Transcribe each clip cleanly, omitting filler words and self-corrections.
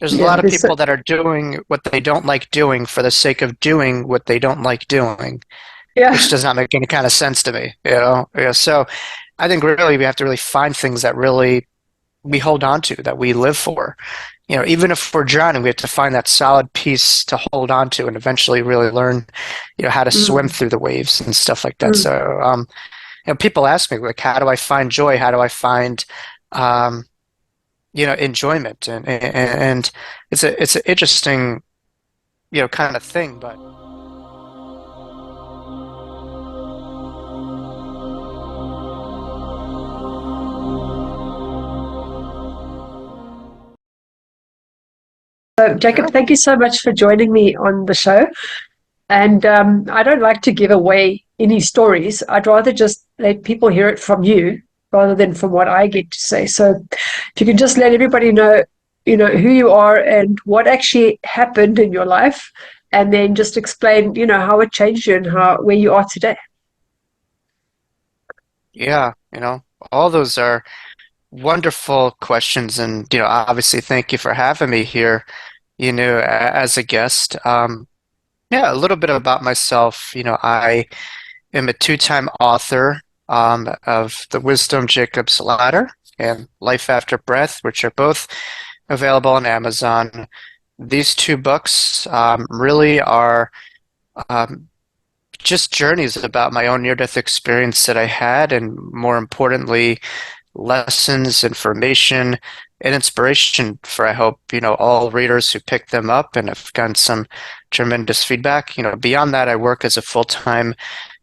There's a Yeah, lot of people that are doing what they don't like doing for the sake of doing what they don't like doing, which yeah. does not make any kind of sense to me, you know? Yeah, so I think really we have to really find things that really we hold on to, that we live for. You know, even if we're drowning, we have to find that solid piece to hold on to and eventually really learn, you know, how to swim Mm, through the waves and stuff like that. mm. So, you know, people ask me, like, how do I find joy? How do I find, um, you know, enjoyment? And it's an interesting, you know, kind of thing, but So, Jacob, sure. thank you so much for joining me on the show. And I don't like to give away any stories. I'd rather just let people hear it from you rather than from what I get to say. So, if you can just let everybody know, who you are and what actually happened in your life, and then just explain, how it changed you and how where you are today. Yeah, you know, all those are wonderful questions, and you know, obviously, thank you for having me here, you know, as a guest. Yeah, a little bit about myself. You know, I am a two-time author of The Wisdom Jacob's Ladder and Life After Breath, which are both available on Amazon. These two books really are um, just journeys about my own near-death experience that I had, and more importantly, lessons, information, and inspiration for, I hope, you know, all readers who pick them up, and have gotten some tremendous feedback. You know, beyond that, I work as a full-time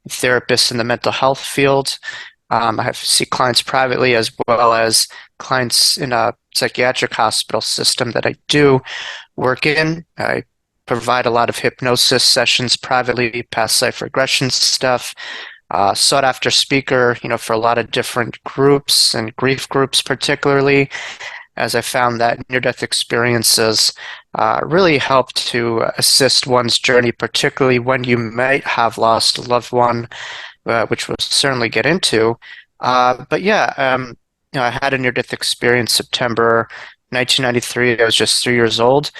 therapist in the mental health field. I have see clients privately as well as clients in a psychiatric hospital system that I do work in. I provide a lot of hypnosis sessions privately, past life regression stuff, sought after speaker, you know, for a lot of different groups and grief groups particularly, as I found that near-death experiences really help to assist one's journey, particularly when you might have lost a loved one, which we'll certainly get into. But yeah, you know, I had a near-death experience September 1993. I was just 3 years old.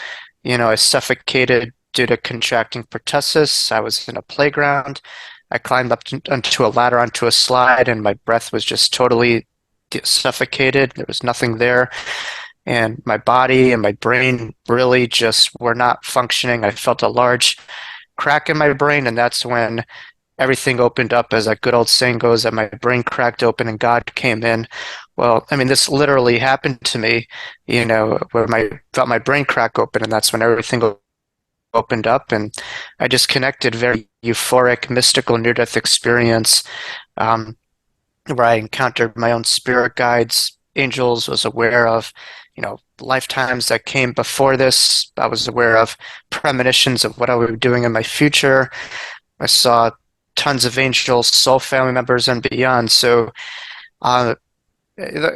You know, I suffocated due to contracting pertussis. I was in a playground. I climbed up onto a ladder onto a slide, and my breath was just totally suffocated. There was nothing there, and my body and my brain really just were not functioning. I felt a large crack in my brain, and that's when everything opened up, as that good old saying goes, that my brain cracked open and God came in. Well, I mean, this literally happened to me, you know, where my felt my brain crack open, and that's when everything opened up, and I just connected very euphoric, mystical near-death experience, um, where I encountered my own spirit guides, angels, was aware of, you know, lifetimes that came before this. I was aware of premonitions of what I would be doing in my future. I saw tons of angels, soul family members, and beyond. So, uh,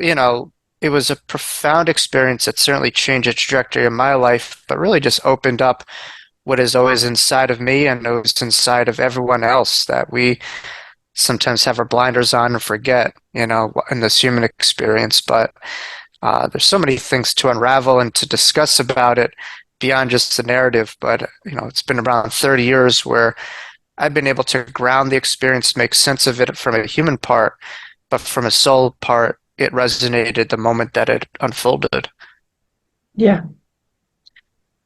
you know, it was a profound experience that certainly changed the trajectory of my life, but really just opened up what is always inside of me and is inside of everyone else, that we sometimes have our blinders on and forget, you know, in this human experience. But there's so many things to unravel and to discuss about it beyond just the narrative. But, you know, it's been around 30 years where I've been able to ground the experience, make sense of it from a human part, but from a soul part, it resonated the moment that it unfolded. Yeah.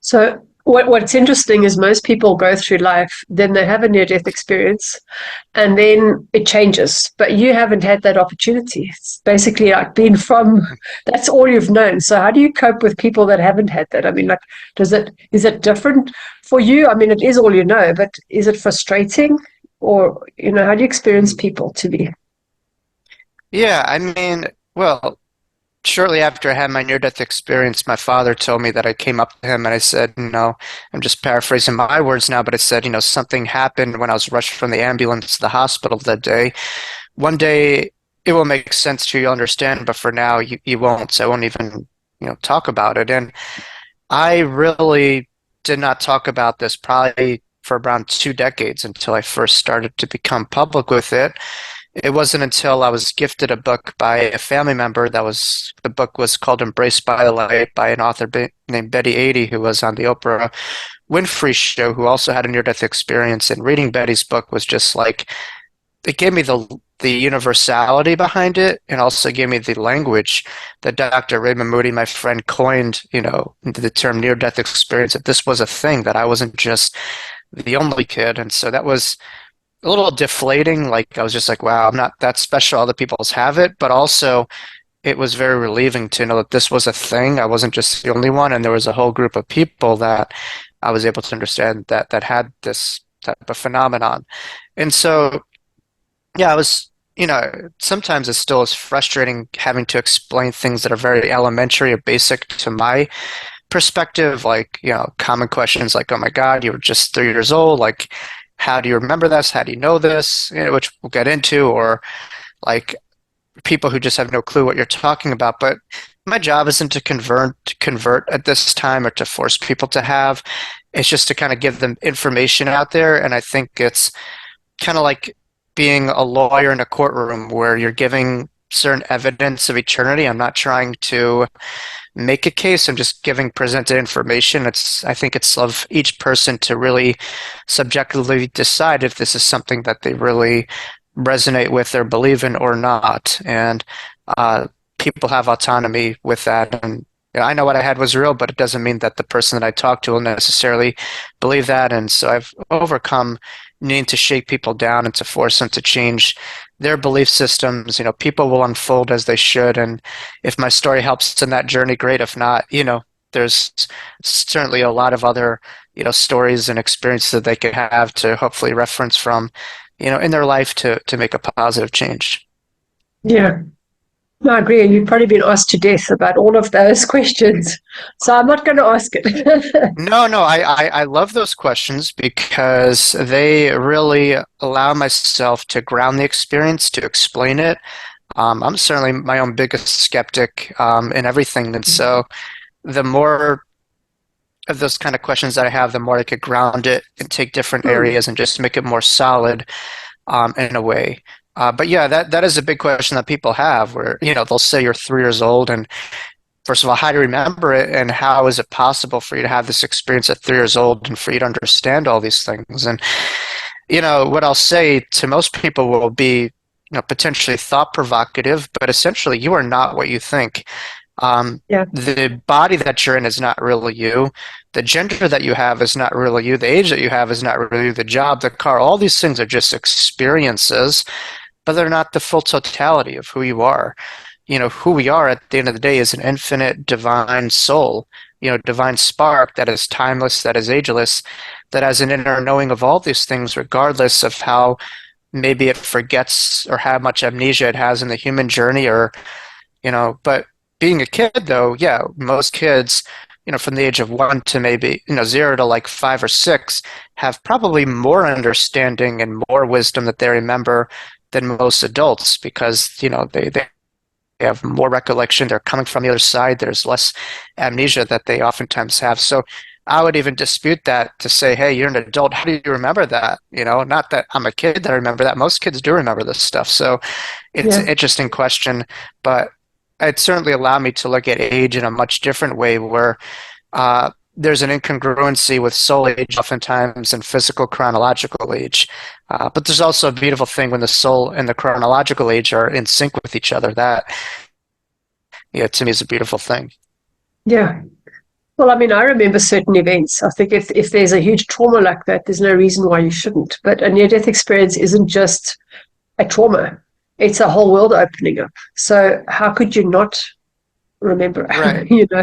So what's interesting is most people go through life, then they have a near death experience, and then it changes. But you haven't had that opportunity. It's basically like being from that's all you've known. So how do you cope with people that haven't had that? I mean, like, is it different for you? I mean, it is all you know, but is it frustrating? Or, how do you experience people to be? Yeah, I mean, well, shortly after I had my near-death experience, my father told me that I came up to him and I said, you know, I'm just paraphrasing my words now, but I said, you know, something happened when I was rushed from the ambulance to the hospital that day. One day it will make sense to you, you'll understand, but for now you won't. So I won't even, you know, talk about it. And I really did not talk about this probably for around 2 decades until I first started to become public with it. it wasn't until I was gifted a book by a family member the book was called Embraced by the Light by an author named Betty Eadie, who was on the Oprah Winfrey show, who also had a near-death experience. And reading Betty's book was just like, it gave me the universality behind it, and also gave me the language that Dr. Raymond Moody, my friend, coined, into the term near-death experience, that this was a thing, that I wasn't just the only kid. And so that was a little deflating. Like, I was just like, wow, I'm not that special. Other people's have it. But also, it was very relieving to know that this was a thing. I wasn't just the only one, and there was a whole group of people that I was able to understand that had this type of phenomenon. And so, yeah, I was, sometimes it still is frustrating having to explain things that are very elementary or basic to my perspective, like, common questions like, oh my God, you were just 3 years old. Like, how do you remember this? How do you know this? Which we'll get into, or like people who just have no clue what you're talking about. But my job isn't to convert at this time or to force people to have. It's just to kind of give them information out there. And I think it's kind of like being a lawyer in a courtroom where you're giving certain evidence of eternity. I'm not trying to make a case. I'm just giving presented information. I think it's of each person to really subjectively decide if this is something that they really resonate with or believe in or not. And uh, people have autonomy with that. And I know what I had was real, but it doesn't mean that the person that I talk to will necessarily believe that. And so I've overcome needing to shake people down and to force them to change their belief systems. People will unfold as they should. And if my story helps in that journey, great. If not, there's certainly a lot of other, stories and experiences that they could have to hopefully reference from, in their life to make a positive change. Yeah. No, I agree. And you've probably been asked to death about all of those questions. So I'm not going to ask it. No, no, I love those questions because they really allow myself to ground the experience, to explain it. I'm certainly my own biggest skeptic in everything. And so the more of those kind of questions that I have, the more I could ground it and take different Hmm. areas and just make it more solid in a way. But yeah, that is a big question that people have where, they'll say you're 3 years old and first of all, how do you remember it, and how is it possible for you to have this experience at 3 years old and for you to understand all these things? And what I'll say to most people will be, potentially thought provocative, but essentially, you are not what you think. Yeah. The body that you're in is not really you. The gender that you have is not really you. The age that you have is not really you. The job, the car, all these things are just experiences, but they're not the full totality of who you are. Who we are at the end of the day is an infinite divine soul, divine spark that is timeless, that is ageless, that has an inner knowing of all these things, regardless of how maybe it forgets or how much amnesia it has in the human journey, or, but being a kid though, yeah, most kids, from the age of 1 to maybe, 0 to like 5 or 6 have probably more understanding and more wisdom that they remember than most adults because, they have more recollection. They're coming from the other side. There's less amnesia that they oftentimes have. So I would even dispute that to say, hey, you're an adult. How do you remember that? Not that I'm a kid that I remember that. Most kids do remember this stuff. So it's an Yeah. interesting question, but it certainly allowed me to look at age in a much different way where there's an incongruency with soul age oftentimes and physical chronological age. But there's also a beautiful thing when the soul and the chronological age are in sync with each other. That, yeah, to me is a beautiful thing. Yeah. Well, I mean, I remember certain events. I think if there's a huge trauma like that, there's no reason why you shouldn't. But a near death experience isn't just a trauma, it's a whole world opening up. So, how could you not remember? Right. you know?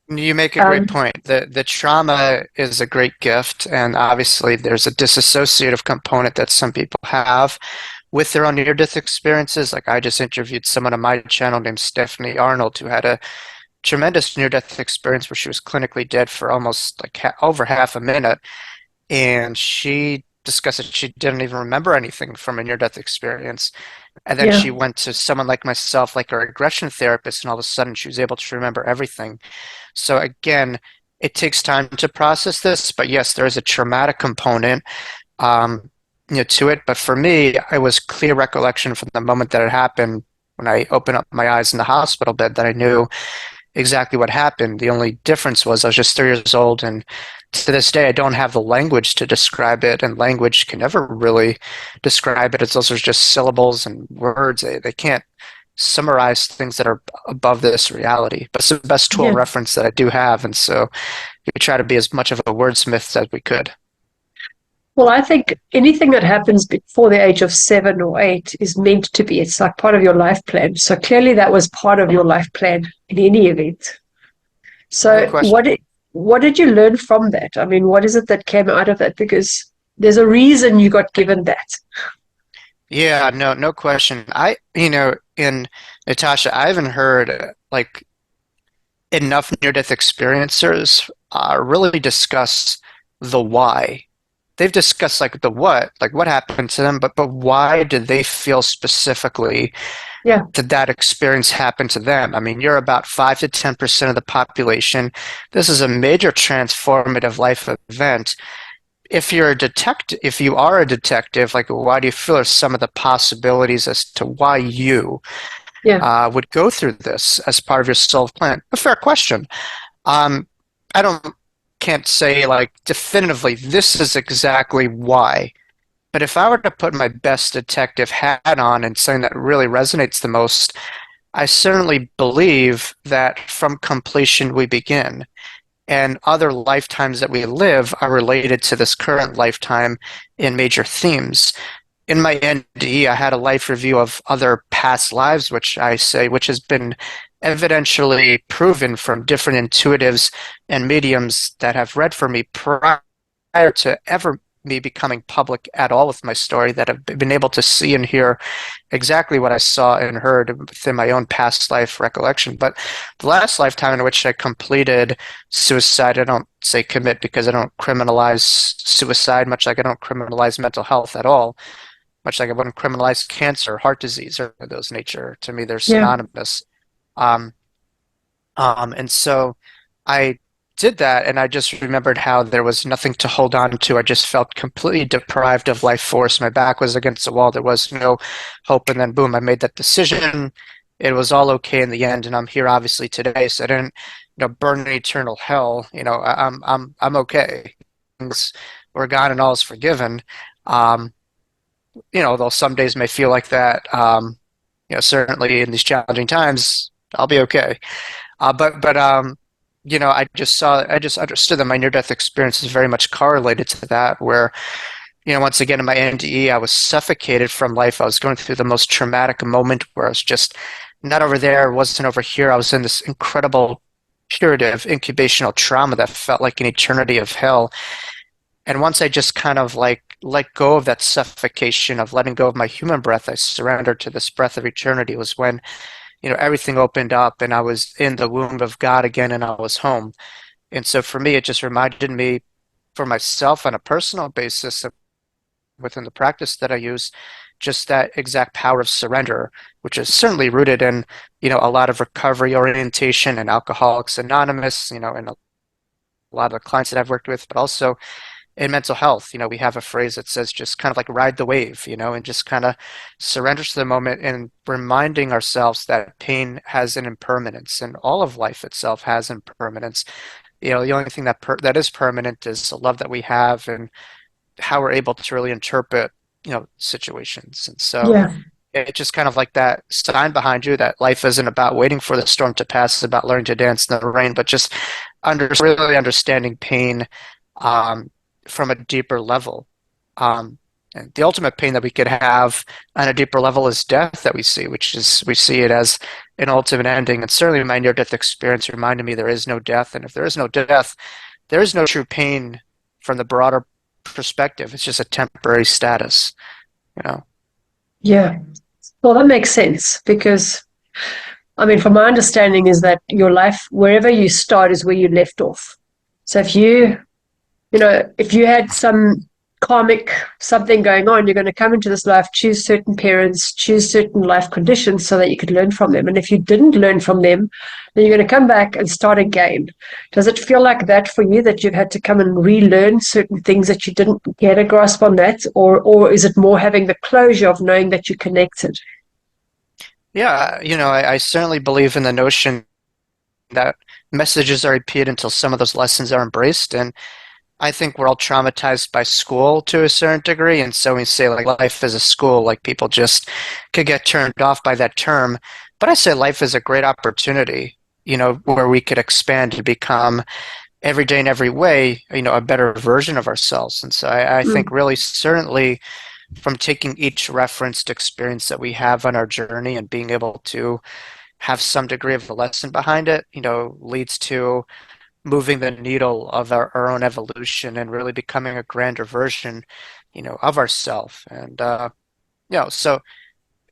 You make a great Um, point. The trauma is a great gift, and obviously there's a dissociative component that some people have with their own near-death experiences. Like I just interviewed someone on my channel named Stephanie Arnold who had a tremendous near-death experience where she was clinically dead for almost like over half a minute, and she discussed that she didn't even remember anything from a near-death experience. And then yeah. she went to someone like myself, like a regression therapist, and all of a sudden she was able to remember everything. So again, it takes time to process this, but yes, there is a traumatic component. Um, to it. But for me, it was clear recollection from the moment that it happened when I opened up my eyes in the hospital bed that I knew exactly what happened. The only difference was I was just 3 years old, and to this day, I don't have the language to describe it, and language can never really describe it. It's also just syllables and words. They can't summarize things that are above this reality. But it's the best tool Yeah. and reference that I do have, and so we try to be as much of a wordsmith as we could. Well, I think anything that happens before the age of 7 or 8 is meant to be. It's like part of your life plan. So clearly that was part of your life plan in any event. No So question. what did you learn from that? I mean, what is it that came out of that? Because there's a reason you got given that. Yeah, no question. In NATASHA, I haven't heard like enough near-death experiencers really discuss the why. They've discussed like the what, like what happened to them, but why did they feel specifically Yeah, did that experience happen to them? I mean, you're about 5 to 10% of the population. This is a major transformative life event. If you are a detective, like why do you feel are some of the possibilities as to why you yeah, would go through this as part of your soul plan? A fair question. Um, I don't can't say like definitively this is exactly why. But if I were to put my best detective hat on and something that really resonates the most, I certainly believe that from completion we begin. And other lifetimes that we live are related to this current lifetime in major themes. In my NDE, I had a life review of other past lives, which has been evidentially proven from different intuitives and mediums that have read for me prior to ever me becoming public at all with my story, that have been able to see and hear exactly what I saw and heard within my own past life recollection. But the last lifetime in which I completed suicide, I don't say commit because I don't criminalize suicide, much like I don't criminalize mental health at all, much like I wouldn't criminalize cancer, heart disease, or those nature. To me, they're yeah, synonymous. Um, and so I did that, and I just remembered how there was nothing to hold on to. I just felt completely deprived of life force. My back was against the wall. There was no hope. And then, boom, I made that decision. It was all okay in the end, and I'm here obviously today. So I didn't, burn in eternal hell. I'm okay. Things were gone, and all is forgiven. Um, though some days may feel like that. Certainly in these challenging times, I'll be okay. I just understood that my near-death experience is very much correlated to that, where, once again in my NDE, I was suffocated from life. I was going through the most traumatic moment where I was just not over there, wasn't over here. I was in this incredible curative incubational trauma that felt like an eternity of hell. And once I just kind of like let go of that suffocation of letting go of my human breath, I surrendered to this breath of eternity was when everything opened up and I was in the womb of God again and I was home. And so for me, it just reminded me for myself on a personal basis within the practice that I use, just that exact power of surrender, which is certainly rooted in, a lot of recovery orientation and Alcoholics Anonymous, and a lot of the clients that I've worked with, but also in mental health, we have a phrase that says just kind of like ride the wave, and just kind of surrender to the moment and reminding ourselves that pain has an impermanence and all of life itself has impermanence. The only thing that is permanent is the love that we have and how we're able to really interpret, situations. And so yeah, it's just kind of like that sign behind you that life isn't about waiting for the storm to pass, it's about learning to dance in the rain, but just really understanding pain um, from a deeper level. And the ultimate pain that we could have on a deeper level is death that we see, which is we see it as an ultimate ending. And certainly my near-death experience reminded me there is no death. And if there is no death, there is no true pain from the broader perspective. It's just a temporary status, you know. yeah. Well, that makes sense because, I mean, from my understanding is that your life, wherever you start is where you left off. So if you had some karmic something going on. You're going to come into this life, choose certain parents, choose certain life conditions so that you could learn from them. And if you didn't learn from them, then you're going to come back and start again. Does it feel like that for you, that you've had to come and relearn certain things that you didn't get a grasp on that? Or is it more having the closure of knowing that you're connected? Yeah, I certainly believe in the notion that messages are repeated until some of those lessons are embraced. And I think we're all traumatized by school to a certain degree. And so we say like life is a school, like people just could get turned off by that term. But I say life is a great opportunity, where we could expand to become every day in every way, a better version of ourselves. And so I think Mm, really certainly from taking each referenced experience that we have on our journey and being able to have some degree of a lesson behind it, leads to moving the needle of our own evolution and really becoming a grander version, of ourselves. And so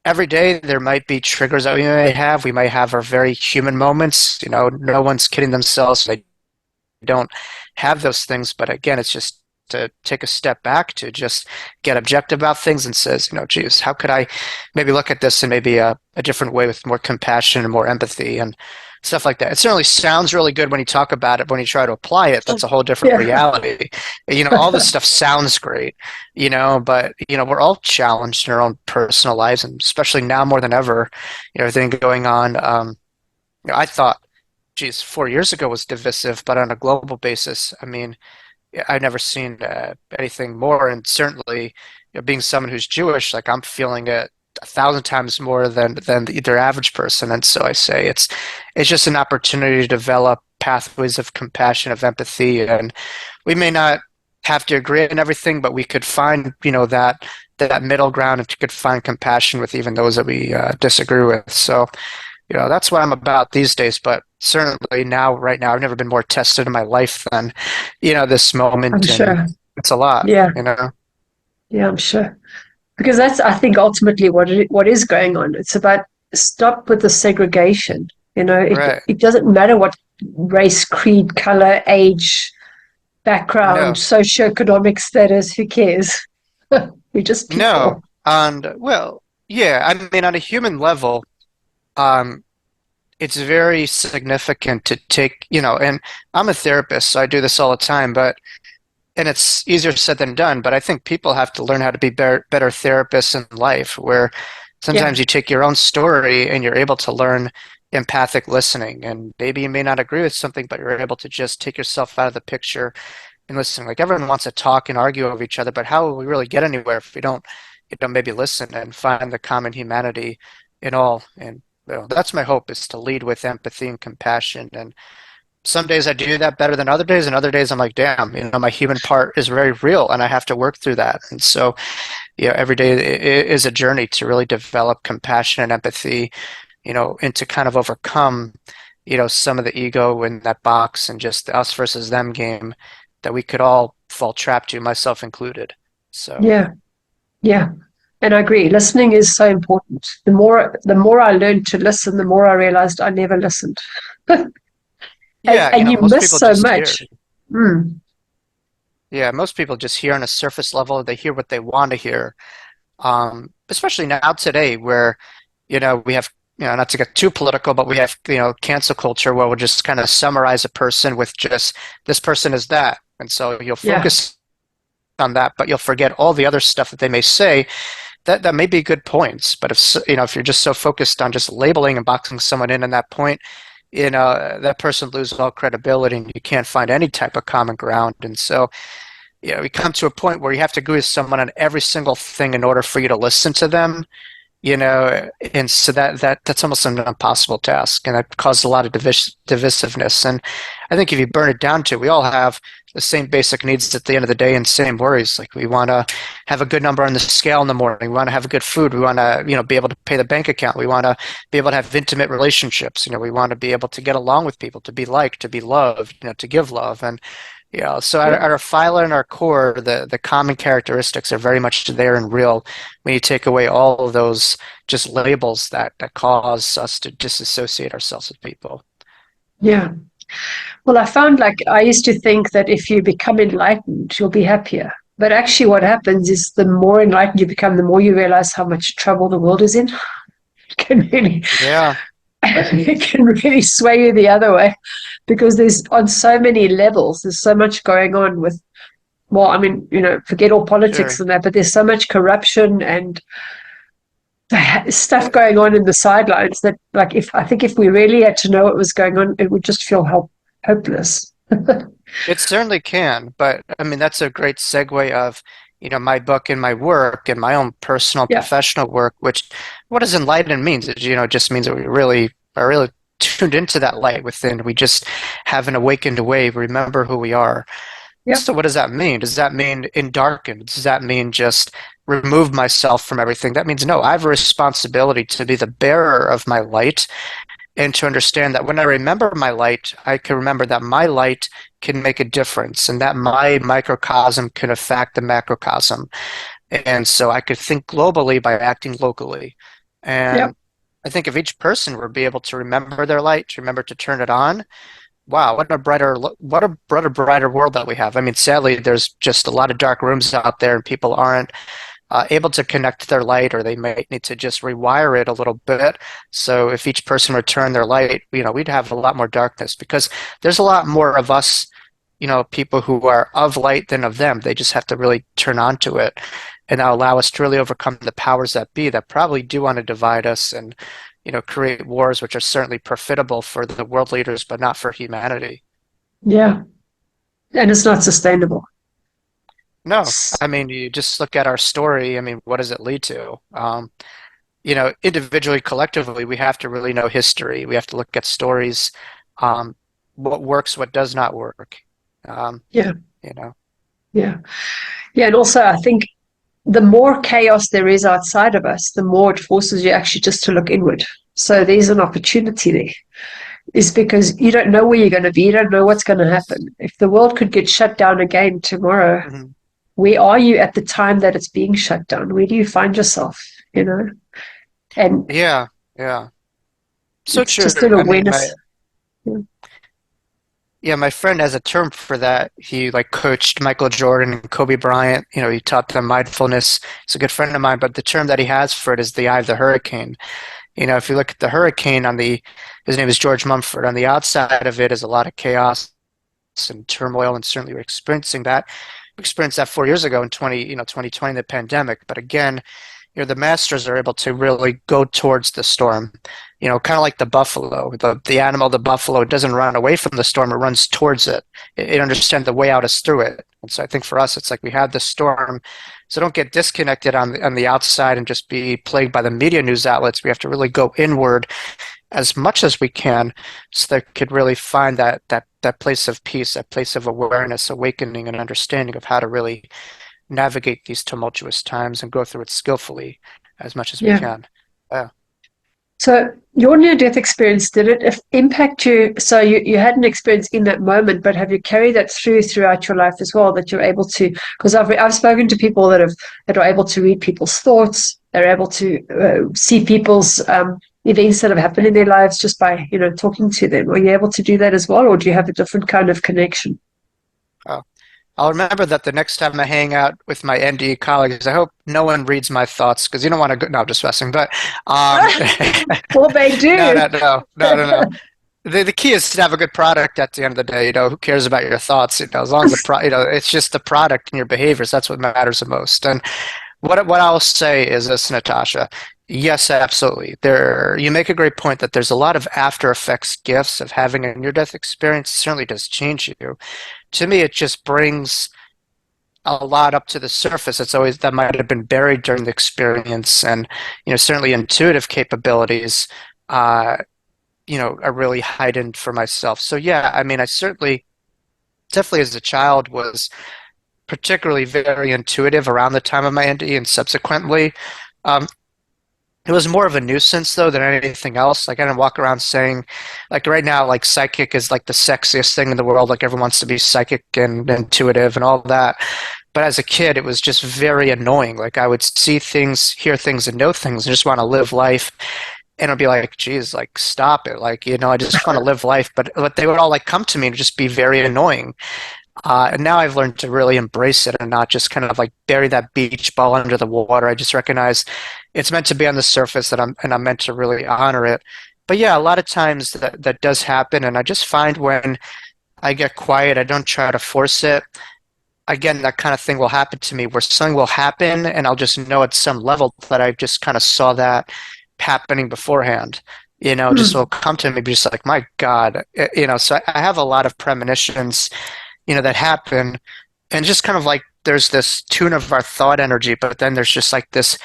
every day there might be triggers that we may have. We might have our very human moments. No one's kidding themselves. They don't have those things. But again, it's just to take a step back to just get objective about things and says, geez, how could I maybe look at this in maybe a different way with more compassion and more empathy and stuff like that. It certainly sounds really good when you talk about it, but when you try to apply it, that's a whole different yeah. reality. All this stuff sounds great, but we're all challenged in our own personal lives, and especially now more than ever, everything going on. I thought, geez, 4 years ago was divisive, but on a global basis, I mean, I've never seen anything more, and certainly, being someone who's Jewish, like I'm feeling it 1,000 times more than the average person. And so I say it's just an opportunity to develop pathways of compassion, of empathy, and we may not have to agree on everything, but we could find that middle ground, and could find compassion with even those that we disagree with. So that's what I'm about these days. But certainly now, right now, I've never been more tested in my life than, this I'm moment. And sure. it's a lot, Yeah. you know? Yeah, I'm sure. Because that's, I think, ultimately what is going on. It's about stop with the segregation. Right. It doesn't matter what race, creed, color, age, background, No, socioeconomic status. Who cares? We're just no. people. And well, yeah, I mean, on a human level, um, it's very significant to take, and I'm a therapist, so I do this all the time, and it's easier said than done, but I think people have to learn how to be better therapists in life, where Yeah, sometimes you take your own story and you're able to learn empathic listening. And maybe you may not agree with something, but you're able to just take yourself out of the picture and listen. Like everyone wants to talk and argue over each other, but how will we really get anywhere if we don't, maybe listen and find the common humanity in all? And that's my hope, is to lead with empathy and compassion. And some days I do that better than other days, and other days I'm like, damn, my human part is very real, and I have to work through that. And so, every day is a journey to really develop compassion and empathy, and to kind of overcome, some of the ego in that box and just the us versus them game that we could all fall trapped to, myself included. So, yeah, yeah. And I agree. Listening is so important. The more I learned to listen, the more I realized I never listened. and, yeah, and you most miss people so just hear. much. Mm, Yeah, most people just hear on a surface level. They hear what they want to hear. Especially now today, where we have, not to get too political, but we have, cancel culture, where we'll just kind of summarize a person with just this person is that, and so you'll yeah, focus on that, but you'll forget all the other stuff that they may say that may be good points. But if you're just so focused on just labeling and boxing someone in that point, that person loses all credibility, and you can't find any type of common ground. And so we come to a point where you have to agree with someone on every single thing in order for you to listen to them, and so that's almost an impossible task, and that causes a lot of divisiveness. And I think if you burn it down to, we all have the same basic needs at the end of the day and same worries. Like we want to have a good number on the scale in the morning. We want to have good food. We want to, be able to pay the bank account. We want to be able to have intimate relationships. We want to be able to get along with people, to be liked, to be loved, to give love. And so at, yeah, at our phyla and our core, the common characteristics are very much there and real when you take away all of those just labels that cause us to disassociate ourselves with people. yeah. Well, I found, like, I used to think that if you become enlightened, you'll be happier. But actually, what happens is the more enlightened you become, the more you realize how much trouble the world is in. It can really, Yeah, it can really sway you the other way because there's on so many levels. There's so much going on with. Well, I mean, forget all politics sure. and that, but there's so much corruption and stuff going on in the sidelines that, like, if I think if we really had to know what was going on, it would just feel hopeless. It certainly can, but I mean that's a great segue of, my book and my work and my own personal Yeah, professional work, which what does enlightened means? It just means that we really are really tuned into that light within. We just have an awakened way, remember who we are. yeah, So what does that mean? Does that mean in darkened? Does that mean just remove myself from everything? That means no, I have a responsibility to be the bearer of my light and to understand that when I remember my light, I can remember that my light can make a difference and that my microcosm can affect the macrocosm. And so I could think globally by acting locally. yeah, And I think if each person were to be able to remember their light, to remember to turn it on, wow, what a brighter world that we have. I mean, sadly, there's just a lot of dark rooms out there, and people aren't able to connect their light, or they might need to just rewire it a little bit. So if each person returned their light, we'd have a lot more darkness because there's a lot more of us, people who are of light than of them. They just have to really turn on to it, and that'll allow us to really overcome the powers that be that probably do want to divide us and, create wars, which are certainly profitable for the world leaders, but not for humanity. yeah. And it's not sustainable. No, I mean, you just look at our story. I mean, what does it lead to? Individually, collectively, we have to really know history. We have to look at stories, um, what works, what does not work. Um, Yeah, you know, yeah, yeah. And also, I think the more chaos there is outside of us, the more it forces you actually just to look inward. So there's an opportunity there. Is because you don't know where you're going to be. You don't know what's going to happen. If the world could get shut down again tomorrow, Mhm. where are you at the time that it's being shut down? Where do you find yourself? You know, and Yeah, yeah, so it's true. just an I mean, my awareness. yeah, my friend has a term for that. He like coached Michael Jordan and Kobe Bryant. He taught them mindfulness. He's a good friend of mine, but the term that he has for it is the eye of the hurricane. If you look at the hurricane his name is George Mumford. On the outside of it is a lot of chaos and turmoil, and certainly we're experiencing that. We experienced that 4 years ago in 2020, the pandemic. But again, the masters are able to really go towards the storm. Kind of like the buffalo. The animal, the buffalo, doesn't run away from the storm; it runs towards it. It understands the way out is through it. And so I think for us, it's like we have the storm, so don't get disconnected on the outside and just be plagued by the media news outlets. We have to really go inward as much as we can, so they could really find that place of peace, that place of awareness, awakening, and understanding of how to really navigate these tumultuous times and go through it skillfully as much as we Yeah. can. Yeah. So your near-death experience, did it impact you? So you had an experience in that moment, but have you carried that throughout your life as well? That you're able to, because I've spoken to people that are able to read people's thoughts. They're able to see people's events that have happened in their lives just by talking to them. Are you able to do that as well, or do you have a different kind of connection? Oh. I'll remember that the next time I hang out with my NDE colleagues. I hope no one reads my thoughts because you don't want to go. No, I'm just messing. But Well, they no, do. no, no, no, no, no. The key is to have a good product at the end of the day. Who cares about your thoughts? As long as it's just the product and your behaviors. That's what matters the most. And what I'll say is this, Natasha. Yes, absolutely. You make a great point that there's a lot of after effects gifts of having a near-death experience. It certainly does change you. To me, it just brings a lot up to the surface. It's always that might have been buried during the experience, and certainly intuitive capabilities. Uh, are really heightened for myself. So yeah, I mean, I certainly, definitely as a child was particularly very intuitive around the time of my NDE and subsequently. Um, it was more of a nuisance though than anything else. Like I didn't walk around saying, like right now, like psychic is like the sexiest thing in the world. Like everyone wants to be psychic and intuitive and all that. But as a kid, it was just very annoying. Like I would see things, hear things, and know things, and just want to live life. And I'd be like, geez, like stop it. Like, I just want to live life. But they would all like come to me and just be very annoying. And now I've learned to really embrace it and not just kind of like bury that beach ball under the water. I just recognize it's meant to be on the surface that I'm meant to really honor it. But yeah, a lot of times that does happen, and I just find when I get quiet, I don't try to force it. Again, that kind of thing will happen to me where something will happen and I'll just know at some level that I just kind of saw that happening beforehand. Just will Mm. come to me, be just like, my God, so I have a lot of premonitions, that happen. And just kind of like there's this tune of our thought energy, but then there's just like this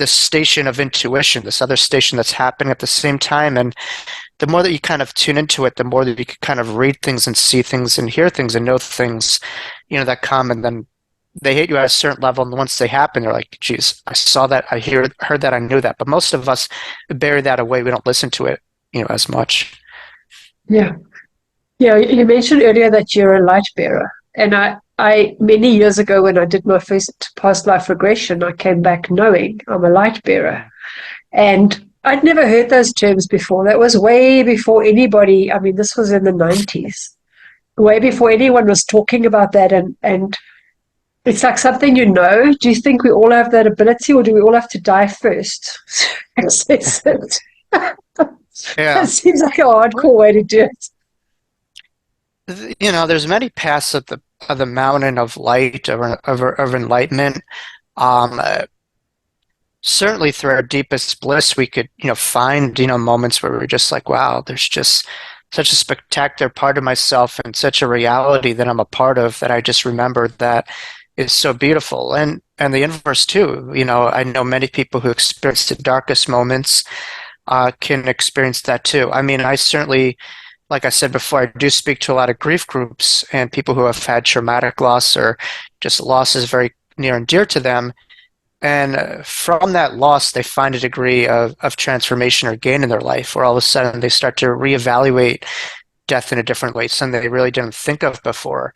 station of intuition, this other station that's happening at the same time. And the more that you kind of tune into it, the more that you can kind of read things and see things and hear things and know things, that come and then they hit you at a certain level. And once they happen, they're like, geez, I saw that, heard that, I knew that. But most of us bury that away. We don't listen to it, as much. Yeah. Yeah, you mentioned earlier that you're a light bearer. And I many years ago when I did my first past life regression, I came back knowing I'm a light bearer. And I'd never heard those terms before. That was way before anybody, I mean, this was in the 90s, way before anyone was talking about that. And it's like something you know. Do you think we all have that ability, or do we all have to die first? Access it. That Yeah. seems like a hardcore way to do it. There's many paths of the mountain of light of enlightenment. Um, uh, Certainly through our deepest bliss, we could, find, moments where we're just like, wow, there's just such a spectacular part of myself and such a reality that I'm a part of that I just remember that is so beautiful. And the inverse too. I know many people who experience the darkest moments can experience that too. I mean, I certainly, like I said before, I do speak to a lot of grief groups and people who have had traumatic loss or just losses very near and dear to them. And from that loss, they find a degree of transformation or gain in their life, where all of a sudden they start to reevaluate death in a different way, something they really didn't think of before.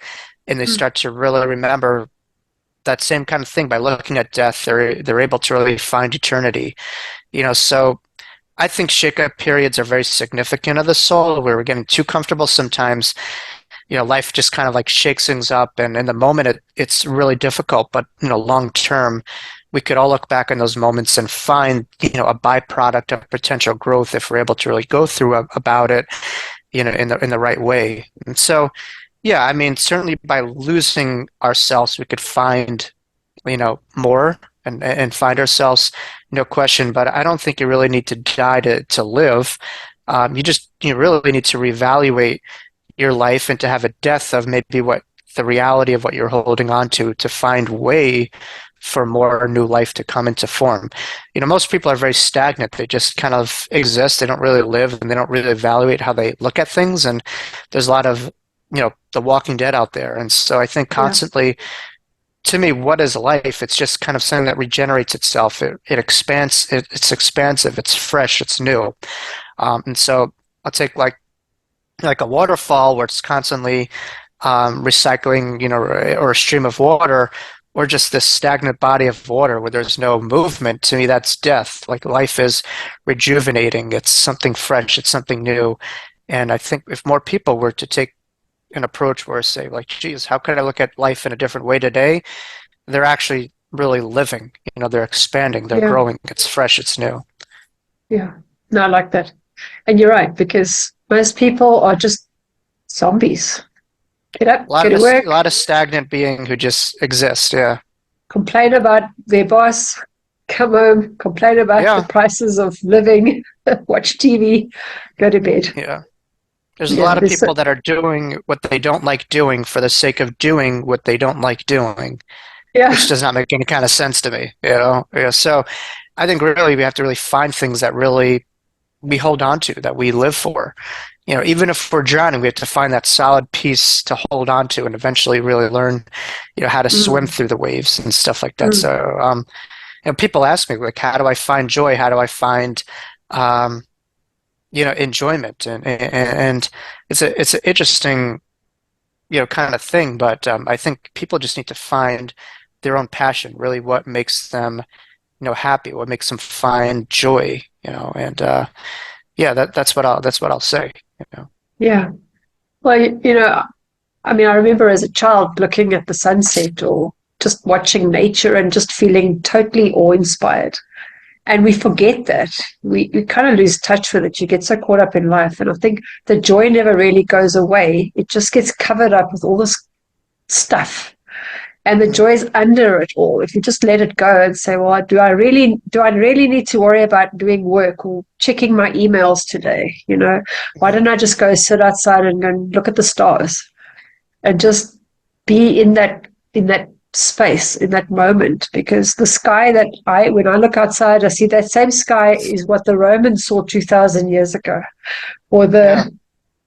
And they Mm. start to really remember that same kind of thing by looking at death. They're able to really find eternity. So I think shake-up periods are very significant of the soul, where we're getting too comfortable sometimes. Life just kind of like shakes things up, and in the moment it's really difficult, but long term, we could all look back on those moments and find, a byproduct of potential growth if we're able to really go through about it, in the right way. And so, yeah, I mean, certainly by losing ourselves, we could find, more and find ourselves, no question. But I don't think you really need to die to live. You really need to reevaluate your life and to have a death of maybe what the reality of what you're holding on to find way for more new life to come into form. Most people are very stagnant. They just kind of exist. They don't really live and they don't really evaluate how they look at things. And there's a lot of, the walking dead out there. And so I think Yeah. constantly, to me, what is life? It's just kind of something that regenerates itself. It expands. It's expansive. It's fresh. It's new. And so I'll take like a waterfall where it's constantly recycling, or a stream of water, or just this stagnant body of water where there's no movement. To me, that's death. Like life is rejuvenating. It's something fresh. It's something new. And I think if more people were to take an approach where say like, geez, how can I look at life in a different way today? They're actually really living. They're expanding. They're Yeah. growing. It's fresh. It's new. Yeah. No, I like that. And you're right, because most people are just zombies. Get up, go to A work, lot of stagnant being who just exist. Yeah. complain about their boss, come home, complain about the Yeah. prices of living, watch TV, go to bed. Yeah. There's a Yeah, lot of there's people that are doing what they don't like doing for the sake of doing what they don't like doing, which yeah. does not make any kind of sense to me, Yeah, so I think really we have to really find things that really we hold on to, that we live for. Even if we're drowning, we have to find that solid piece to hold on to and eventually really learn, how to swim Mm, through the waves and stuff like that. mm, So, people ask me like, how do I find joy? How do I find, um, enjoyment? And it's an interesting, kind of thing. But I think people just need to find their own passion, really what makes them, happy, what makes them find joy, and yeah, that's what I'll say. yeah. Well, I mean, I remember as a child looking at the sunset or just watching nature and just feeling totally awe-inspired. And we forget that. We kind of lose touch with it. You get so caught up in life. And I think the joy never really goes away. It just gets covered up with all this stuff. And the joy is under it all. If you just let it go and say, well, do I really need to worry about doing work or checking my emails today? Why don't I just go sit outside and go and look at the stars and just be in that space, in that moment? Because the sky when I look outside, I see that same sky is what the Romans saw 2,000 years ago. Or Yeah.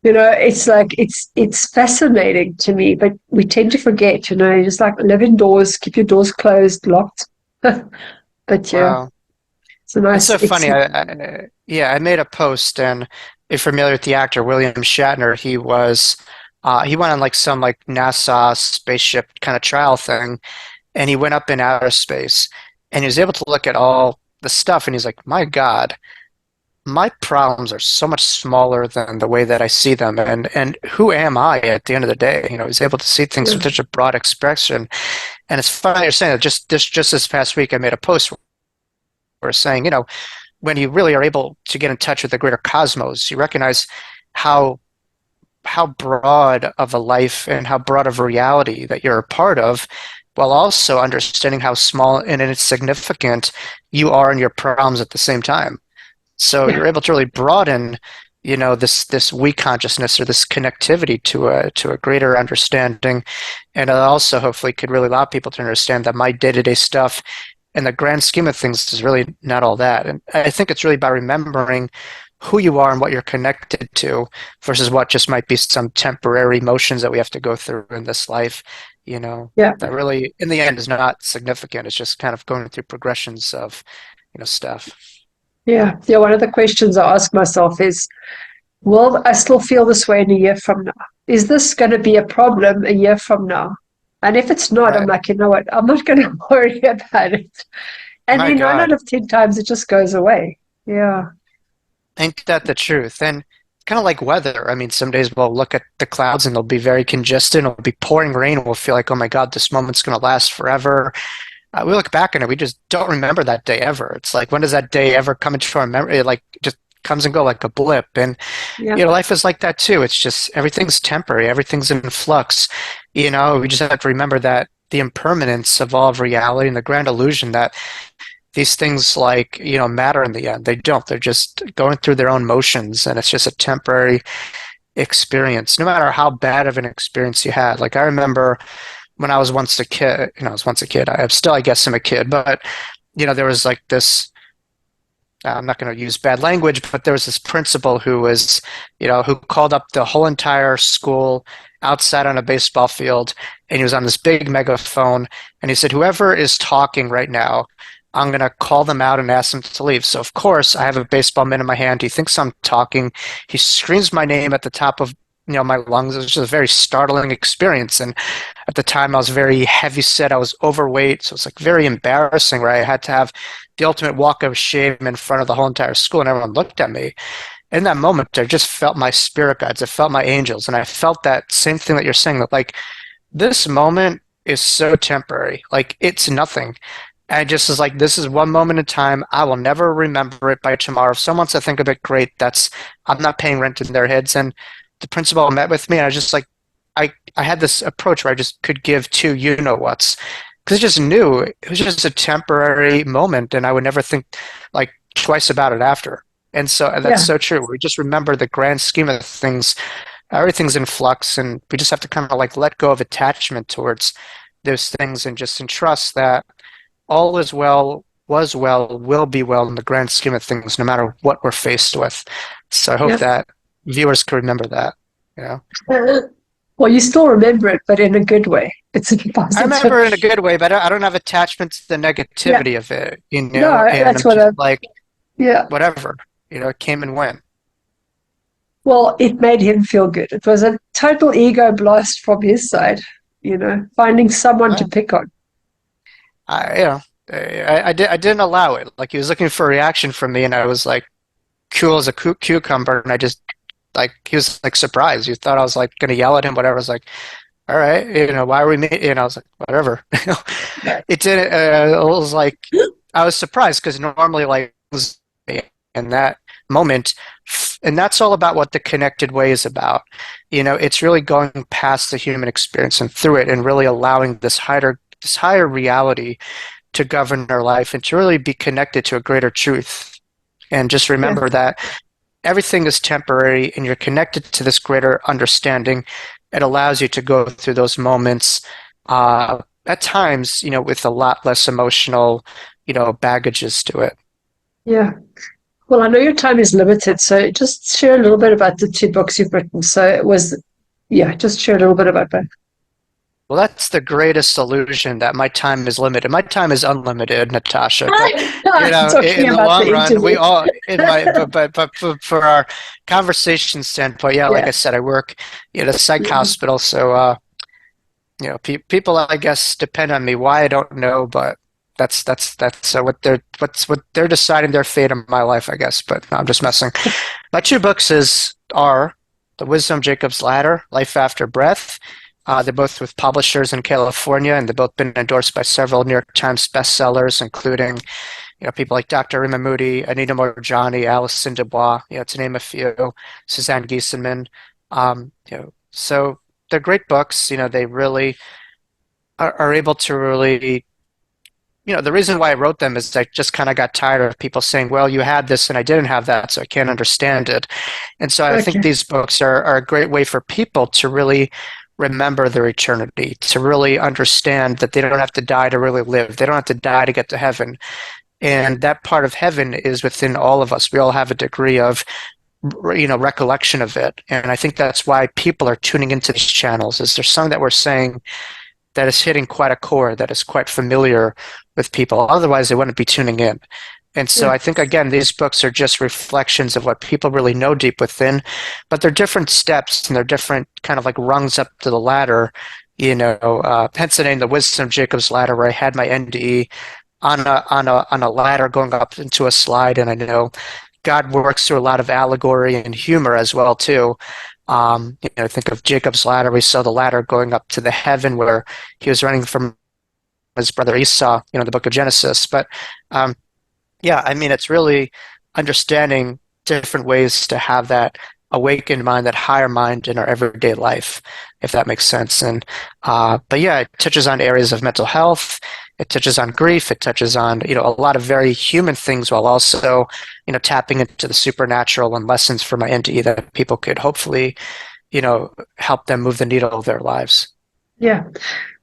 it's like it's fascinating to me, but we tend to forget, you just like live indoors, keep your doors closed, locked. But yeah, Wow. it's a It's nice so funny. Yeah, I made a post, and if you're familiar with the actor William Shatner, he went on like some like NASA spaceship kind of trial thing, and he went up in outer space, and he was able to look at all the stuff, and he's like, my God, my problems are so much smaller than the way that I see them, and who am I at the end of the day? He's able to see things yeah, with such a broad expression, and it's funny you're saying that. Just this past week, I made a post where saying, when you really are able to get in touch with the greater cosmos, you recognize how broad of a life and how broad of a reality that you're a part of, while also understanding how small and insignificant you are in your problems at the same time. So yeah, you're able to really broaden, this we consciousness or this connectivity to a greater understanding, and it also hopefully could really allow people to understand that my day-to-day stuff in the grand scheme of things is really not all that. And I think it's really by remembering who you are and what you're connected to versus what just might be some temporary emotions that we have to go through in this life, yeah, that really in the end is not significant. It's just kind of going through progressions of, stuff. yeah, yeah. One of the questions I ask myself is, will I still feel this way in a year from now? Is this going to be a problem a year from now? And if it's not, I'm Right. like, you know what? I'm not going to worry about it. And My then 9 out God. of 10 times it just goes away. Yeah. Ain't that the truth? And it's kind of like weather. I mean, some days we'll look at the clouds and they'll be very congested. It'll be pouring rain. And we'll feel like, oh my God, this moment's going to last forever. We look back on it, we just don't remember that day ever. It's like, when does that day ever come into our memory? It like just comes and go like a blip. And, Yeah. life is like that too. It's just everything's temporary, everything's in flux. We just have to remember that the impermanence of all of reality and the grand illusion that these things like, matter in the end. They don't. They're just going through their own motions, and it's just a temporary experience, no matter how bad of an experience you had. Like I remember when I was once a kid, I was once a kid. I still, I guess, am a kid, but there was like this. I'm not going to use bad language, but there was this principal who called up the whole entire school outside on a baseball field, and he was on this big megaphone, and he said, "Whoever is talking right now, I'm going to call them out and ask them to leave." So of course, I have a baseball mitt in my hand. He thinks I'm talking. He screams my name at the top of my lungs. It was just a very startling experience, and at the time I was very heavy set. I was overweight, so it's like very embarrassing. Where I had to have the ultimate walk of shame in front of the whole entire school, and everyone looked at me. In that moment, I just felt my spirit guides. I felt my angels, and I felt that same thing that you're saying. That like this moment is so temporary. Like it's nothing. I just was like, this is one moment in time. I will never remember it by tomorrow. If someone wants to think of it, great. I'm not paying rent in their heads. And the principal met with me, and I just like, I had this approach where I just could give two you know what's, because I just knew it was just a temporary moment, and I would never think like twice about it after. And so and that's Yeah. so true. We just remember the grand scheme of things. Everything's in flux, and we just have to kind of like let go of attachment towards those things and just entrust that all is well, was well, will be well in the grand scheme of things, no matter what we're faced with. So I hope Yeah. that viewers can remember that. You know, Well, you still remember it, but in a good way. It's a I positive. remember in a good way, but I don't have attachment to the Yeah. negativity of it. No, And that's I'm what just like, yeah. whatever. It came and went. Well, it made him feel good. It was a total ego blast from his side, finding someone to I, pick on. I you know, I didn't allow it. Like he was looking for a reaction from me, and I was like cool as a cucumber, and I just like he was like surprised. He thought I was like gonna yell at him, whatever. I was like, all right, why are we meeting? I was like, whatever. It didn't, it was like, I was surprised because normally, like, in that moment, and that's all about what the connected way is about. It's really going past the human experience and through it and really allowing this higher reality to govern our life and to really be connected to a greater truth. And just Yeah, remember that everything is temporary and you're connected to this greater understanding. It allows you to go through those moments at times, with a lot less emotional, baggages to it. yeah. Well, I know your time is limited, so just share a little bit about the two books you've written. So it was, yeah, just share a little bit about that. Well, that's the greatest illusion that my time is limited. My time is unlimited, Natasha. But Talking in the about the long run, we internet. all in my but for our conversation standpoint, yeah, like Yeah, I said, I work in a psych yeah, hospital, so people, I guess, depend on me. Why I don't know, but that's what they're deciding their fate in my life, I guess. But no, I'm just messing. My two books are The Wisdom of Jacob's Ladder, Life After Breath. They're both with publishers in California, and they've both been endorsed by several New York Times bestsellers, including people like Dr. Rima Moody, Anita Moorjani, Alison Dubois, to name a few, Suzanne Giesemann. So they're great books. They really are able to really the reason why I wrote them is I just kind of got tired of people saying, well, you had this and I didn't have that, so I can't understand it. And so I think okay, these books are a great way for people to really remember their eternity, to really understand that they don't have to die to really live. They don't have to die to get to heaven. And that part of heaven is within all of us. We all have a degree of recollection of it. And I think that's why people are tuning into these channels. Is there something that we're saying that is hitting quite a chord that is quite familiar with people? Otherwise, they wouldn't be tuning in. And so yeah, I think, again, these books are just reflections of what people really know deep within, but they're different steps and they're different kind of like rungs up to the ladder. Hence the name, The Wisdom of Jacob's Ladder, where I had my NDE on a ladder going up into a slide, and I know God works through a lot of allegory and humor as well too. Think of Jacob's ladder. We saw the ladder going up to the heaven where he was running from his brother Esau, the book of Genesis. But um, yeah, I mean, it's really understanding different ways to have that awakened mind, that higher mind in our everyday life, if that makes sense. And but yeah, it touches on areas of mental health. It touches on grief. It touches on a lot of very human things, while also tapping into the supernatural and lessons from my NDE that people could hopefully help them move the needle of their lives. yeah.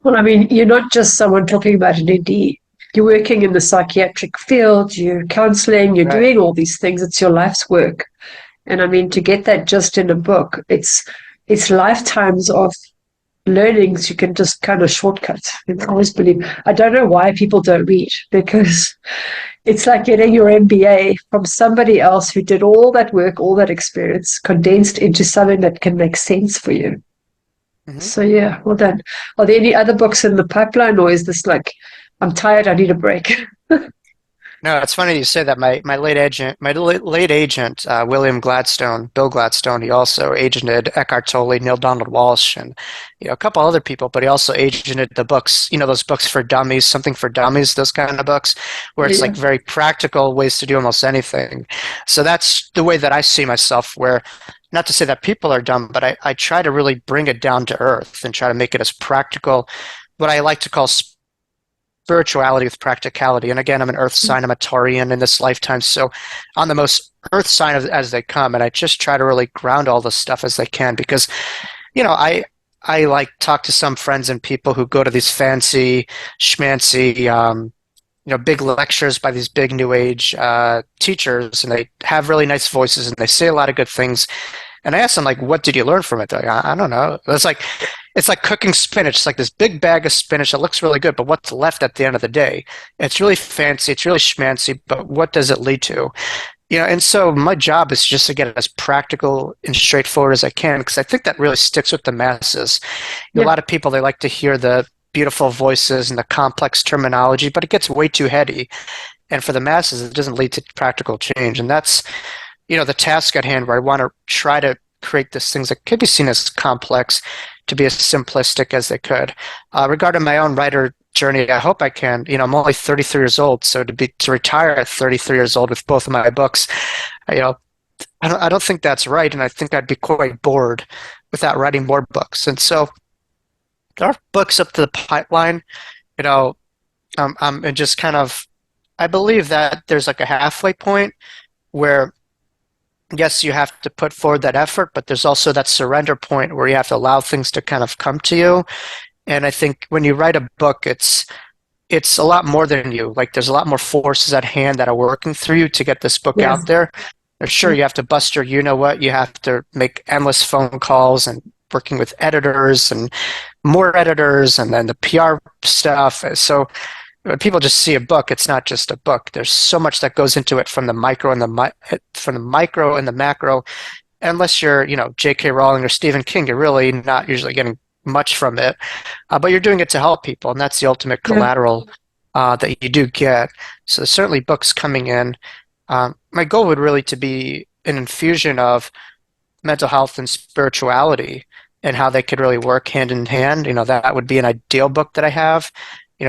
Well, I mean, you're not just someone talking about an NDE. You're working in the psychiatric field, you're counseling, you're Right. doing all these things. It's your life's work. And I mean, to get that just in a book, it's lifetimes of learnings you can just kind of shortcut. I always believe. I don't know why people don't read because it's like getting your MBA from somebody else who did all that work, all that experience, condensed into something that can make sense for you. Mhm. So yeah, well done. Are there any other books in the pipeline, or is this like, I'm tired, I need a break? No, it's funny you say that. My late agent, William Gladstone, Bill Gladstone, he also agented Eckhart Tolle, Neil Donald Walsh, and a couple other people. But he also agented the books, those books for dummies, something for dummies, those kind of books, where it's Yeah, like very practical ways to do almost anything. So that's the way that I see myself. Where, not to say that people are dumb, but I try to really bring it down to earth and try to make it as practical, what I like to call spirituality with practicality. And again, I'm an earth sign, I'm a Taurian in this lifetime. So on the most earth sign as they come. And I just try to really ground all this stuff as they can because, I like talk to some friends and people who go to these fancy schmancy, big lectures by these big new age teachers, and they have really nice voices and they say a lot of good things. And I asked them, like, what did you learn from it? They're like, I don't know. It's like cooking spinach. It's like this big bag of spinach that looks really good, but what's left at the end of the day? It's really fancy, it's really schmancy, but what does it lead to? And so my job is just to get it as practical and straightforward as I can, because I think that really sticks with the masses. A yeah, lot of people, they like to hear the beautiful voices and the complex terminology, but it gets way too heady. And for the masses, it doesn't lead to practical change. And that's the task at hand, where I want to try to create these things that could be seen as complex, to be as simplistic as they could. Regarding my own writer journey, I hope I can. I'm only 33 years old, so to retire at 33 years old with both of my books, you know, I don't think that's right, and I think I'd be quite bored without writing more books. And so there are books up to the pipeline, you know, and just kind of, I believe that there's like a halfway point where, yes, you have to put forward that effort, but there's also that surrender point where you have to allow things to kind of come to you. And I think when you write a book, it's a lot more than you. Like there's a lot more forces at hand that are working through you to get this book Yeah. out there. Sure, you have to bust your you know what, you have to make endless phone calls and working with editors and more editors and then the PR stuff. So when people just see a book, it's not just a book. There's so much that goes into it from the micro and from the micro and the macro. Unless you're, J.K. Rowling or Stephen King, you're really not usually getting much from it. But you're doing it to help people, and that's the ultimate Yeah. collateral that you do get. So there's certainly books coming in. My goal would really to be an infusion of mental health and spirituality and how they could really work hand in hand. That would be an ideal book that I have.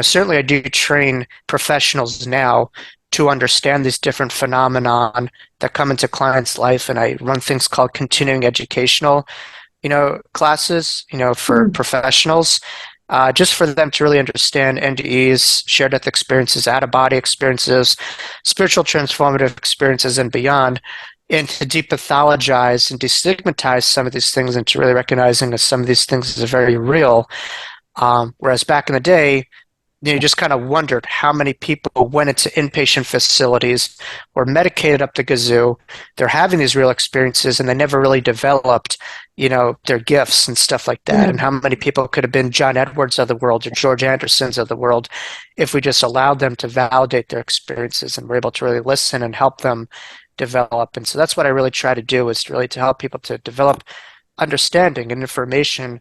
Certainly I do train professionals now to understand these different phenomenon that come into clients' life, and I run things called continuing educational, classes, for Mm. professionals, just for them to really understand NDEs, shared death experiences, out-of-body experiences, spiritual transformative experiences, and beyond, and to depathologize and destigmatize some of these things into really recognizing that some of these things are very real. Whereas back in the day, you just kind of wondered how many people went into inpatient facilities, were medicated up the gazoo. They're having these real experiences, and they never really developed, their gifts and stuff like that. Yeah. And how many people could have been John Edwards of the world or George Andersons of the world if we just allowed them to validate their experiences and were able to really listen and help them develop. And so that's what I really try to do, is really to help people to develop understanding and information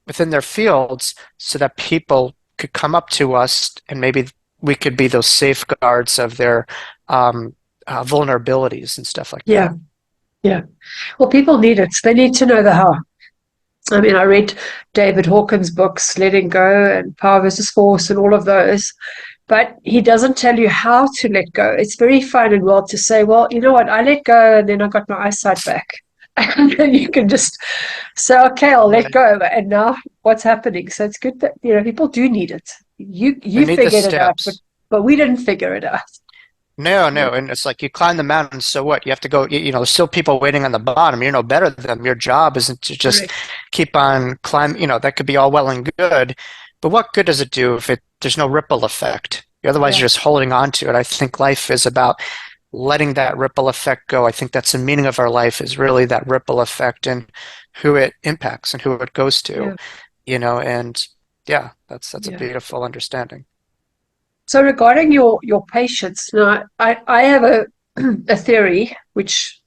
within their fields so that people could come up to us and maybe we could be those safeguards of their vulnerabilities and stuff like Yeah. that. Yeah. Well, people need it. They need to know the how. I mean, I read David Hawkins' books, Letting Go and Power versus Force and all of those, but he doesn't tell you how to let go. It's very fine and well to say, well, you know what, I let go and then I got my eyesight back. And then you can just say, okay, I'll let Right. go. And now what's happening? So it's good that, people do need it. They You need the figured it out, but steps. we didn't figure it out. No, Yeah, no. And it's like you climb the mountain, so what? You have to go, there's still people waiting on the bottom. You're no better than them. Your job isn't to just correct. keep on climbing. That could be all well and good. But what good does it do if there's no ripple effect? Otherwise, Yeah, you're just holding on to it. I think life is about letting that ripple effect go. I think that's the meaning of our life, is really that ripple effect and who it impacts and who it goes to, yeah, and yeah, that's a yeah. beautiful understanding. So regarding your patients, now I have a a theory which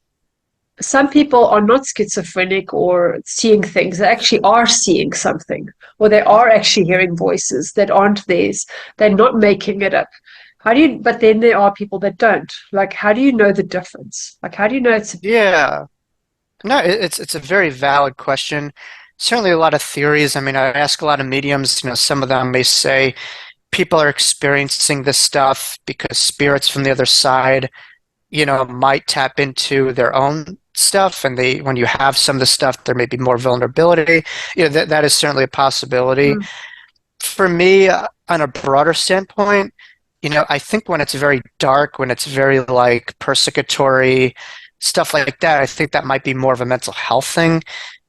some people are not schizophrenic or seeing things. They actually are seeing something, or they are actually hearing voices that aren't theirs. They're not making it up. How do you? But then there are people that don't. Like, how do you know the difference? Like, how do you know it's? Yeah. No, it's a very valid question. Certainly a lot of theories. I mean, I ask a lot of mediums, some of them may say people are experiencing this stuff because spirits from the other side, might tap into their own stuff, and when you have some of the stuff, there may be more vulnerability. That is certainly a possibility. Mm, For me, on a broader standpoint, I think when it's very dark, when it's very like persecutory, stuff like that, I think that might be more of a mental health thing.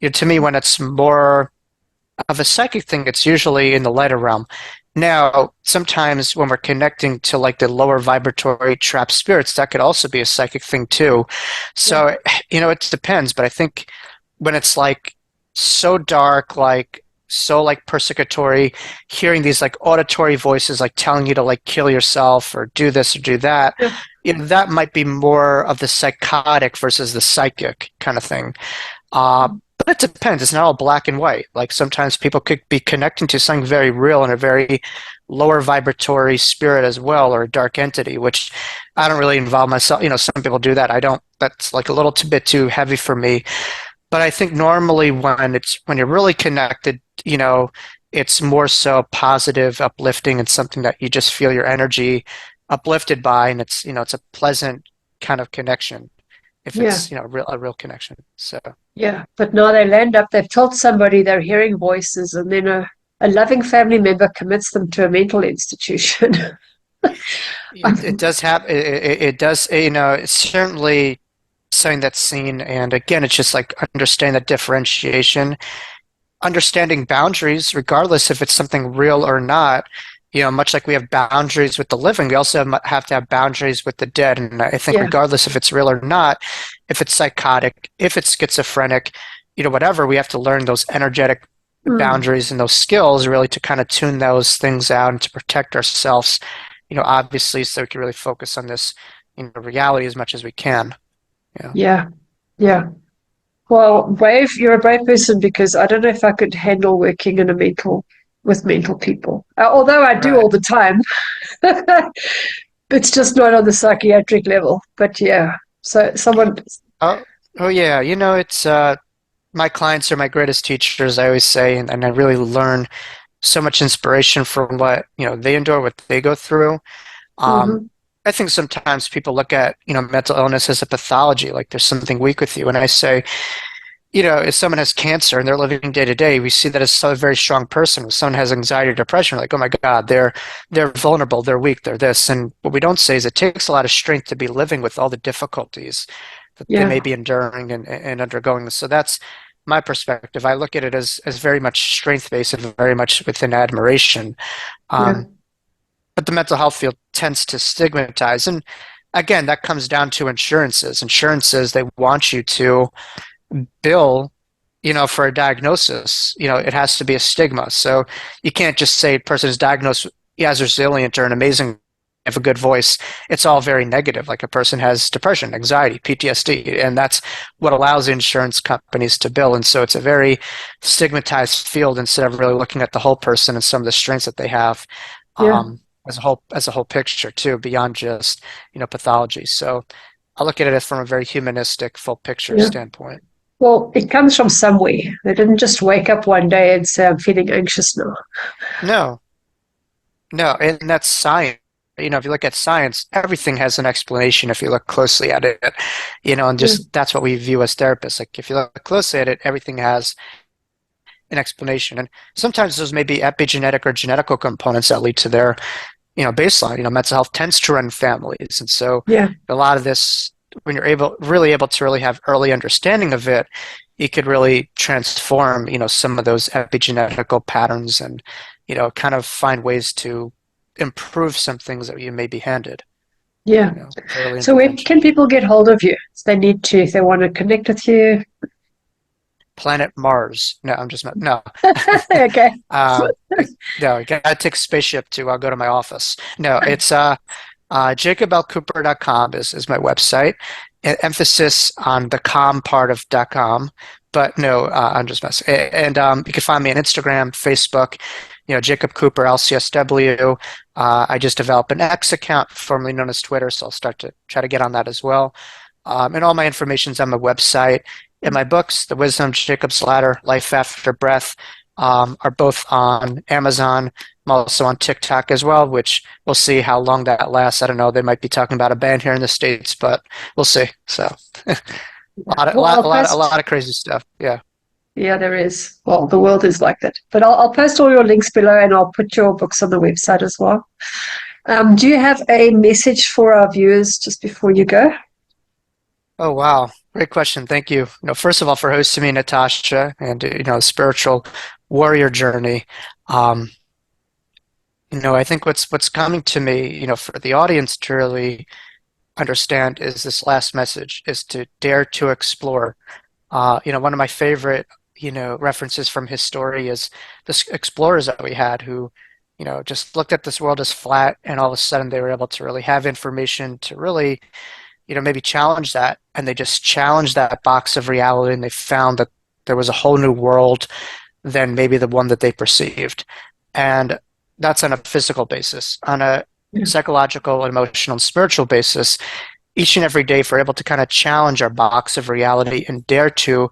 To me, when it's more of a psychic thing, it's usually in the lighter realm. Now, sometimes when we're connecting to like the lower vibratory trapped spirits, that could also be a psychic thing too. yeah, So, it depends, but I think when it's like so dark, like so like persecutory, hearing these like auditory voices like telling you to like kill yourself or do this or do that, yeah, that might be more of the psychotic versus the psychic kind of thing. But it depends. It's not all black and white. Like sometimes people could be connecting to something very real and a very lower vibratory spirit as well, or a dark entity, which I don't really involve myself. Some people do that. I don't. That's like a little bit too heavy for me. But I think normally when you're really connected, it's more so positive, uplifting, and something that you just feel your energy uplifted by, and it's a pleasant kind of connection if Yeah, it's, a real connection. So yeah. But now they land up, they've told somebody they're hearing voices, and then a loving family member commits them to a mental institution. it does have it does, it's certainly something that's seen, and again, it's just like understanding that differentiation, understanding boundaries, regardless if it's something real or not. Much like we have boundaries with the living, we also have to have boundaries with the dead. And I think, Yeah. regardless if it's real or not, if it's psychotic, if it's schizophrenic, whatever, we have to learn those energetic Mm. boundaries and those skills really to kind of tune those things out and to protect ourselves, obviously, so we can really focus on this, reality as much as we can. Yeah. Yeah. Yeah. Well, brave, you're a brave person because I don't know if I could handle working in a with mental people. Although I do Right. all the time. It's just not on the psychiatric level. But yeah. So someone, Oh, oh yeah. It's my clients are my greatest teachers, I always say, and I really learn so much inspiration from what, they endure, what they go through. Um, mhm, I think sometimes people look at, mental illness as a pathology, like there's something weak with you. And I say, if someone has cancer and they're living day to day, we see that as a very strong person. If someone has anxiety or depression, we're like, oh my God, they're vulnerable, they're weak, they're this. And what we don't say is it takes a lot of strength to be living with all the difficulties that they may yeah, be enduring and undergoing. So that's my perspective. I look at it as very much strength based and very much within admiration. yeah, Um, but the mental health field tends to stigmatize. And again, that comes down to insurances. Insurances, they want you to bill, for a diagnosis. It has to be a stigma. So you can't just say a person is diagnosed as resilient or an amazing, have a good voice. It's all very negative. Like a person has depression, anxiety, PTSD, and that's what allows insurance companies to bill. And so it's a very stigmatized field instead of really looking at the whole person and some of the strengths that they have, yeah, as a whole picture too, beyond just, pathology. So I look at it as from a very humanistic, full picture yeah. standpoint. Well, it comes from somewhere. They didn't just wake up one day and say, I'm feeling anxious now. No, no, and that's science. If you look at science, everything has an explanation if you look closely at it. And Yeah, just that's what we view as therapists. Like if you look closely at it, everything has an explanation. And sometimes those may be epigenetic or genetical components that lead to their, baseline. Mental health tends to run families. And so yeah, a lot of this, when you're able to really have early understanding of it, you could really transform, some of those epigenetical patterns and, kind of find ways to improve some things that you may be handed, yeah. with early So where intervention. can people get hold of you if they need to, if they want to connect with you? Planet Mars. No, I'm just not, no. Okay. uh, no, I gotta take a spaceship to go to my office. No, it's jacobLcooper.com is my website. Emphasis on the com part of .com, but no, I'm just messing. And you can find me on Instagram, Facebook, Jacob Cooper, LCSW. I just developed an X account, formerly known as Twitter, so I'll start to try to get on that as well. And all my information's on my website. And my books, The Wisdom, Jacob's Ladder, Life After Breath, are both on Amazon. I'm also on TikTok as well, which we'll see how long that lasts. I don't know. They might be talking about a ban here in the States, but we'll see. So a lot of, a Well, lot, a I'll lot, a lot post. of crazy stuff. Yeah. Yeah, there is. Well, the world is like that. But I'll post all your links below and I'll put your books on the website as well. Do you have a message for our viewers just before you go? Oh, wow. Great question. Thank you. First of all, for hosting me, Natasha, and spiritual warrior journey. Um, I think what's coming to me, for the audience to really understand is this last message is to dare to explore. One of my favorite, references from his story is the explorers that we had who, just looked at this world as flat, and all of a sudden they were able to really have information to really, maybe challenge that, and they just challenged that box of reality, and they found that there was a whole new world than maybe the one that they perceived. And that's on a physical basis. On a Yeah. psychological, emotional, and spiritual basis, each and every day, if we're able to kind of challenge our box of reality and dare to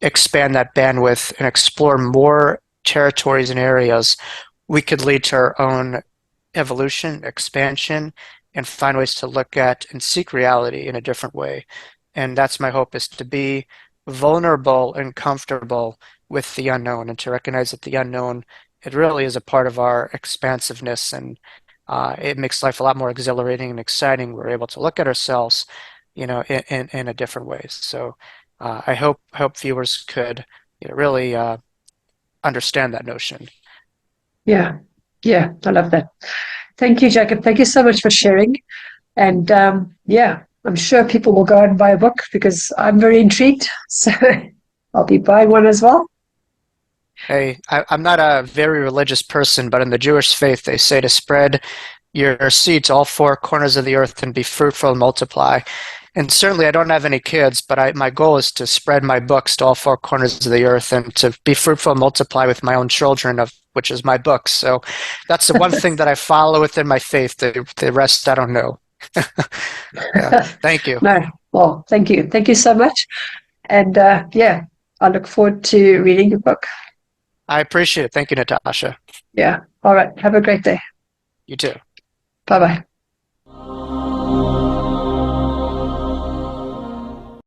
expand that bandwidth and explore more territories and areas, we could lead to our own evolution, expansion, and find ways to look at and seek reality in a different way. And that's my hope, is to be vulnerable and comfortable with the unknown, and to recognize that the unknown, it really is a part of our expansiveness, and it makes life a lot more exhilarating and exciting. We're able to look at ourselves, in a different way. So I hope viewers could, really understand that notion. Yeah. Yeah. I love that. Thank you, Jacob. Thank you so much for sharing. And yeah, I'm sure people will go out and buy a book because I'm very intrigued. So I'll be buying one as well. Hey, I'm not a very religious person, but in the Jewish faith, they say to spread your seed to all four corners of the earth and be fruitful and multiply. And certainly, I don't have any kids, but my goal is to spread my books to all four corners of the earth and to be fruitful and multiply with my own children, of which is my books. So that's the one thing that I follow within my faith. The rest, I don't know. Yeah, thank you. No, well, thank you. Thank you so much. And yeah, I look forward to reading your book. I appreciate it. Thank you, Natasha. Yeah. All right. Have a great day. You too. Bye bye.